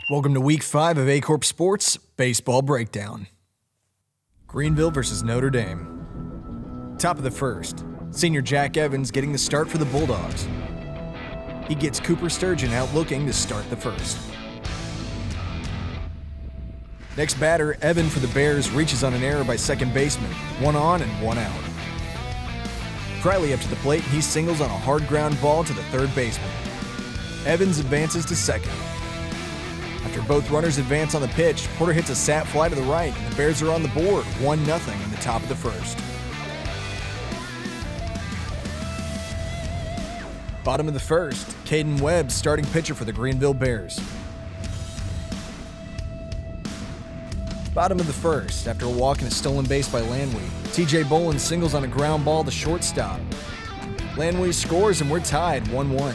Welcome to Week 5 of Aycorp Sports Baseball Breakdown. Greenville versus Notre Dame. Top of the first, senior Jack Evans getting the start for the Bulldogs. He gets Cooper Sturgeon out looking to start the first. Next batter, Evan for the Bears reaches on an error by second baseman. 1 on and 1 out. Prairie up to the plate, and he singles on a hard ground ball to the third baseman. Evans advances to second. After both runners advance on the pitch, Porter hits a sap fly to the right, and the Bears are on the board, 1-0 in the top of the first. Bottom of the first, Caden Webb starting pitcher for the Greenville Bears. Bottom of the first, after a walk and a stolen base by Lanwee, TJ Bolin singles on a ground ball to shortstop. Lanwee scores and we're tied 1-1.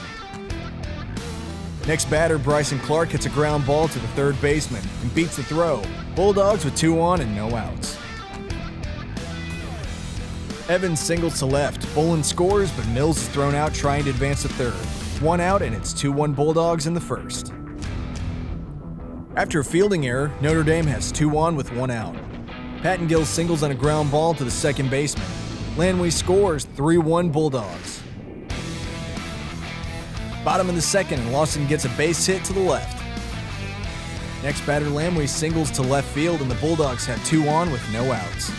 Next batter, Bryson Clark hits a ground ball to the third baseman and beats the throw. Bulldogs with 2 on and no outs. Evans singles to left. Bolin scores, but Mills is thrown out trying to advance to third. 1 out and it's 2-1 Bulldogs in the first. After a fielding error, Notre Dame has 2 on with 1 out. Pattengill singles on a ground ball to the second baseman. Lanwee scores, 3-1 Bulldogs. Bottom of the second, and Lawson gets a base hit to the left. Next batter, Lanwee singles to left field, and the Bulldogs have 2 on with no outs.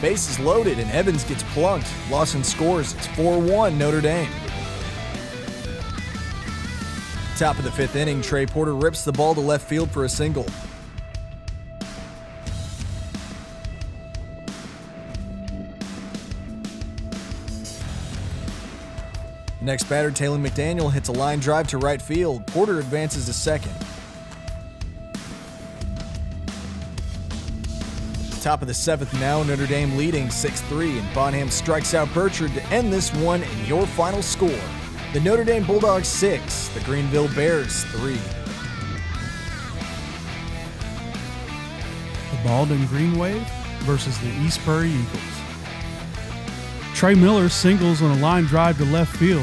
Base is loaded, and Evans gets plunked. Lawson scores. It's 4-1 Notre Dame. Top of the 5th inning, Trey Porter rips the ball to left field for a single. Next batter, Taylor McDaniel hits a line drive to right field. Porter advances to second. Top of the 7th now, Notre Dame leading 6-3, and Bonham strikes out Burchard to end this one in your final score. The Notre Dame Bulldogs 6, the Greenville Bears 3. The Malden Green Wave versus the East Prairie Eagles. Trey Miller singles on a line drive to left field.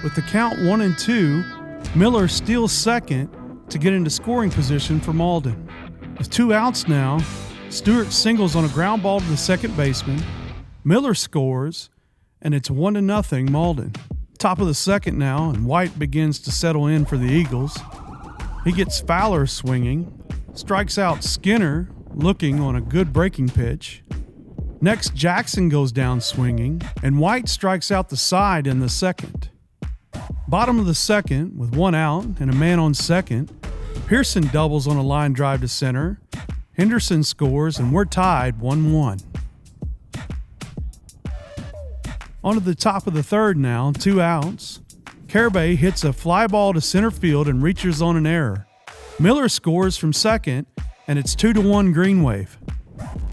With the count 1-2, Miller steals second to get into scoring position for Malden. With 2 outs now, Stewart singles on a ground ball to the second baseman. Miller scores, and it's 1-0 Malden. Top of the second now, and White begins to settle in for the Eagles. He gets Fowler swinging, strikes out Skinner looking on a good breaking pitch. Next, Jackson goes down swinging, and White strikes out the side in the second. Bottom of the second, with 1 out and a man on second, Pearson doubles on a line drive to center. Henderson scores, and we're tied 1-1. On to the top of the third now, 2 outs. Carabay hits a fly ball to center field and reaches on an error. Miller scores from second, and it's 2-1 Green Wave.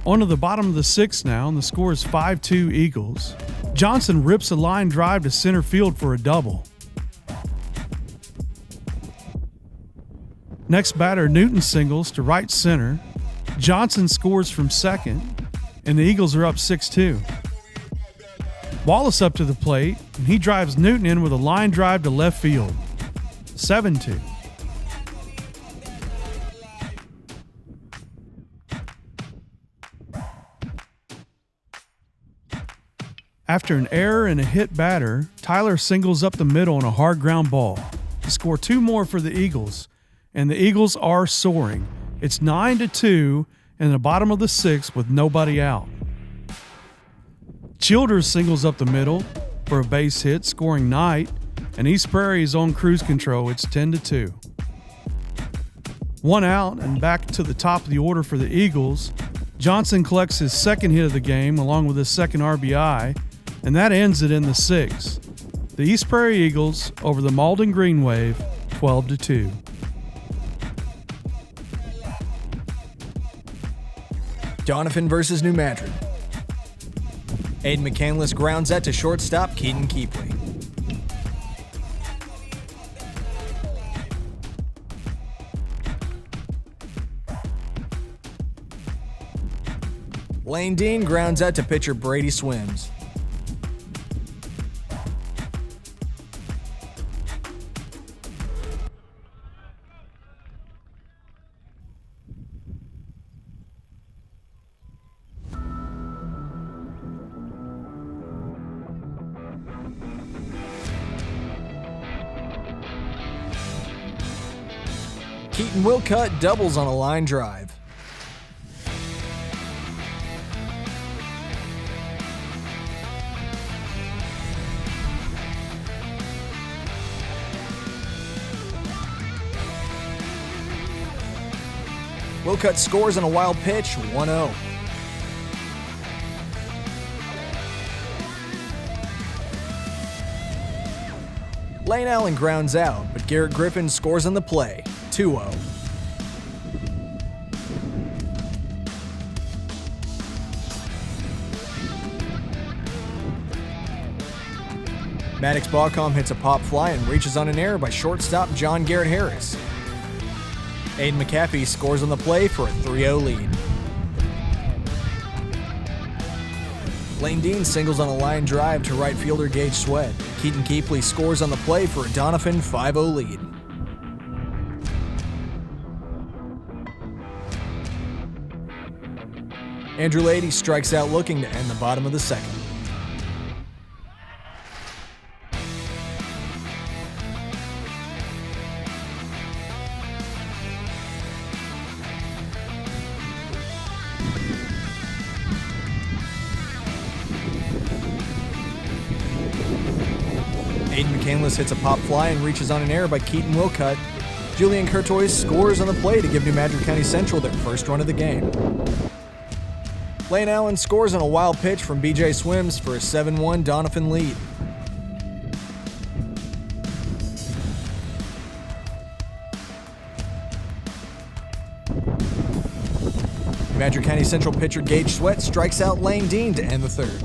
On to the bottom of the 6th now, and the score is 5-2 Eagles. Johnson rips a line drive to center field for a double. Next batter, Newton singles to right center. Johnson scores from second, and the Eagles are up 6-2. Wallace up to the plate, and he drives Newton in with a line drive to left field. 7-2. After an error and a hit batter, Tyler singles up the middle on a hard ground ball to score 2 more for the Eagles, and the Eagles are soaring. It's 9-2 in the bottom of the 6th with nobody out. Childers singles up the middle for a base hit, scoring Knight, and East Prairie is on cruise control. It's 10-2. 1 out and back to the top of the order for the Eagles. Johnson collects his second hit of the game along with his second RBI, and that ends it in the 6th. The East Prairie Eagles over the Malden Green Wave, 12-2. Doniphan versus New Madrid. Aiden McCandless grounds that to shortstop Keaton Keepley. Lane Dean grounds out to pitcher Brady Swims. Keaton Wilcutt doubles on a line drive. Wilcutt scores on a wild pitch, 1-0. Lane Allen grounds out, but Garrett Griffin scores on the play, 2-0. Maddox Baucom hits a pop fly and reaches on an error by shortstop John Garrett Harris. Aiden McAfee scores on the play for a 3-0 lead. Lane Dean singles on a line drive to right fielder Gage Sweat. Keaton Keepley scores on the play for a Doniphan 5-0 lead. Andrew Lady strikes out looking to end the bottom of the second. Aiden McCandless hits a pop fly and reaches on an error by Keaton Wilcutt. Julian Courtois scores on the play to give New Madrid County Central their first run of the game. Lane Allen scores on a wild pitch from BJ Swims for a 7-1 Doniphan lead. New Madrid County Central pitcher Gage Sweat strikes out Lane Dean to end the third.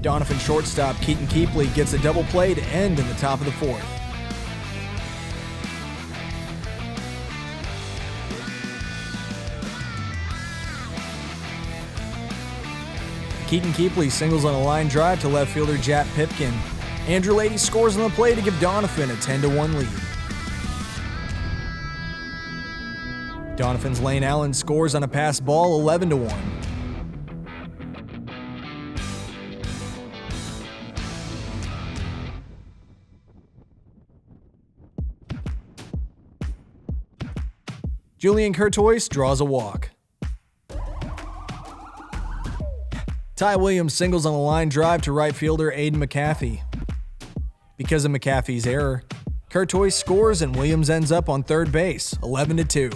Doniphan shortstop Keaton Keepley gets a double play to end in the top of the fourth. Keaton Keepley singles on a line drive to left fielder Jap Pipkin. Andrew Lady scores on the play to give Doniphan a 10-1 lead. Doniphan's Lane Allen scores on a pass ball, 11-1. Julian Courtois draws a walk. Ty Williams singles on a line drive to right fielder Aiden McAfee. Because of McAfee's error, Courtois scores and Williams ends up on third base, 11-2.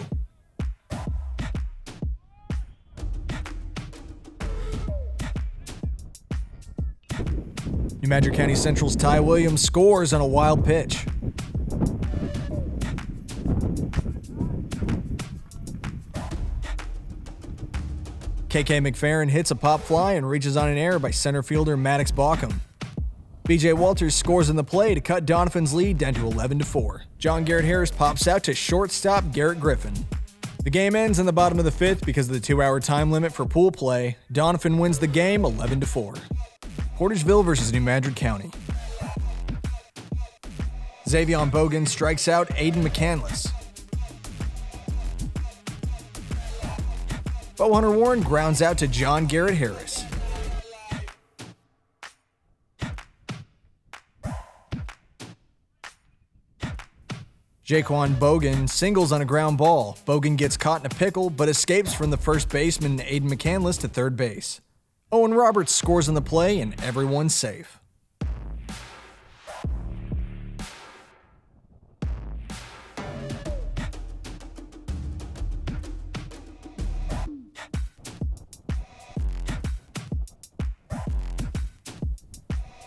New Madrid County Central's Ty Williams scores on a wild pitch. KK McFerrin hits a pop fly and reaches on an error by center fielder Maddox Baucom. BJ Walters scores in the play to cut Doniphan's lead down to 11-4. John Garrett Harris pops out to shortstop Garrett Griffin. The game ends in the bottom of the fifth because of the 2-hour time limit for pool play. Doniphan wins the game 11-4. Portageville versus New Madrid County. Xavion Bogan strikes out Aiden McCandless. Bo Hunter Warren grounds out to John Garrett Harris. Jaquan Bogan singles on a ground ball. Bogan gets caught in a pickle but escapes from the first baseman Aiden McCandless to third base. Owen Roberts scores on the play and everyone's safe.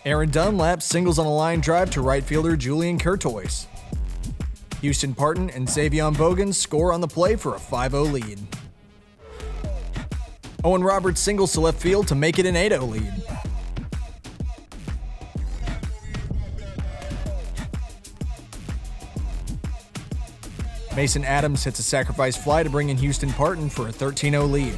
Aaron Dunlap singles on a line drive to right fielder Julian Courtois. Houston Parton and Xavion Bogan score on the play for a 5-0 lead. Owen Roberts singles to left field to make it an 8-0 lead. Mason Adams hits a sacrifice fly to bring in Houston Parton for a 13-0 lead.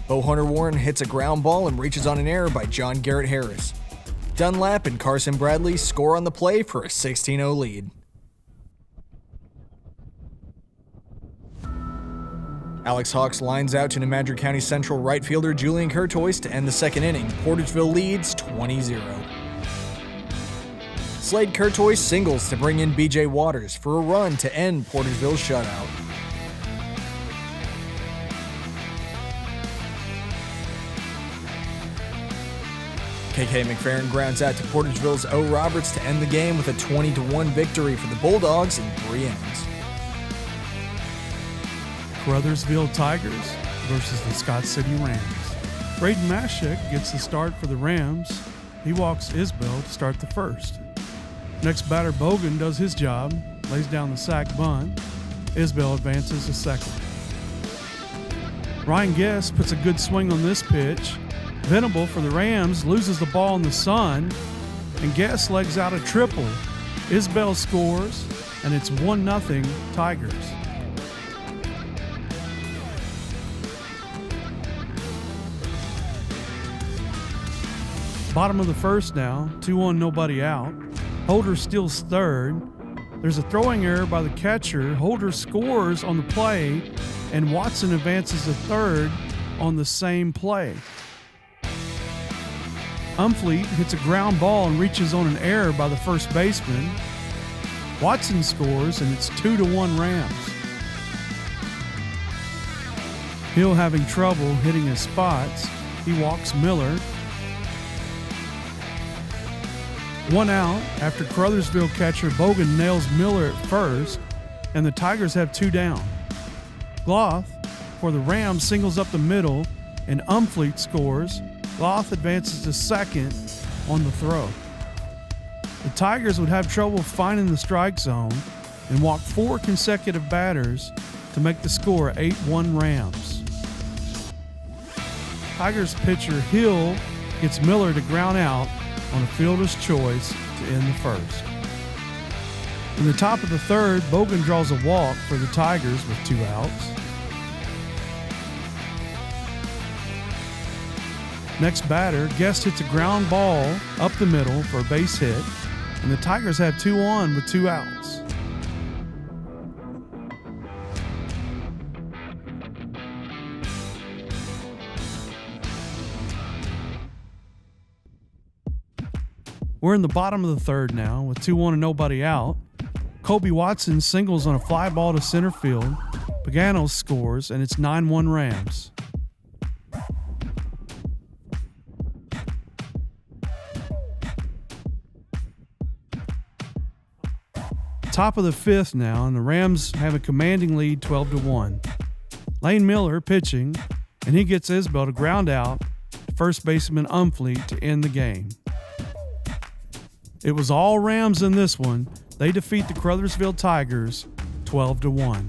Bo Hunter Warren hits a ground ball and reaches on an error by John Garrett Harris. Dunlap and Carson Bradley score on the play for a 16-0 lead. Alex Hawks lines out to New Madrid County Central right fielder Julian Courtois to end the second inning. Portageville leads 20-0. Slade Courtois singles to bring in BJ Waters for a run to end Portageville's shutout. KK McFerrin grounds out to Portageville's O. Roberts to end the game with a 20-1 victory for the Bulldogs in 3 innings. Caruthersville Tigers versus the Scott City Rams. Braden Mashek gets the start for the Rams. He walks Isbell to start the first. Next batter Bogan does his job, lays down the sac bunt. Isbell advances to second. Ryan Guest puts a good swing on this pitch. Venable for the Rams loses the ball in the sun, and Guest legs out a triple. Isbell scores, and it's 1-0 Tigers. Bottom of the first now, 2-1, nobody out. Holder steals third. There's a throwing error by the catcher. Holder scores on the play, and Watson advances to third on the same play. Umfleet hits a ground ball and reaches on an error by the first baseman. Watson scores, and it's 2-1 Rams. Hill having trouble hitting his spots. He walks Miller. 1 out after Caruthersville catcher Bogan nails Miller at first, and the Tigers have 2 down. Gloth for the Rams singles up the middle, and Umfleet scores. Gloth advances to second on the throw. The Tigers would have trouble finding the strike zone and walk 4 consecutive batters to make the score 8-1 Rams. Tigers pitcher Hill gets Miller to ground out on a fielder's choice to end the first. In the top of the third, Bogan draws a walk for the Tigers with 2 outs. Next batter, Guest hits a ground ball up the middle for a base hit, and the Tigers have 2 on with 2 outs. We're in the bottom of the third now with 2-1 and nobody out. Kobe Watson singles on a fly ball to center field. Pagano scores, and it's 9-1 Rams. Top of the fifth now, and the Rams have a commanding lead 12-1. Lane Miller pitching, and he gets Isbell to ground out to first baseman Umfleet to end the game. It was all Rams in this one. They defeat the Caruthersville Tigers 12-1.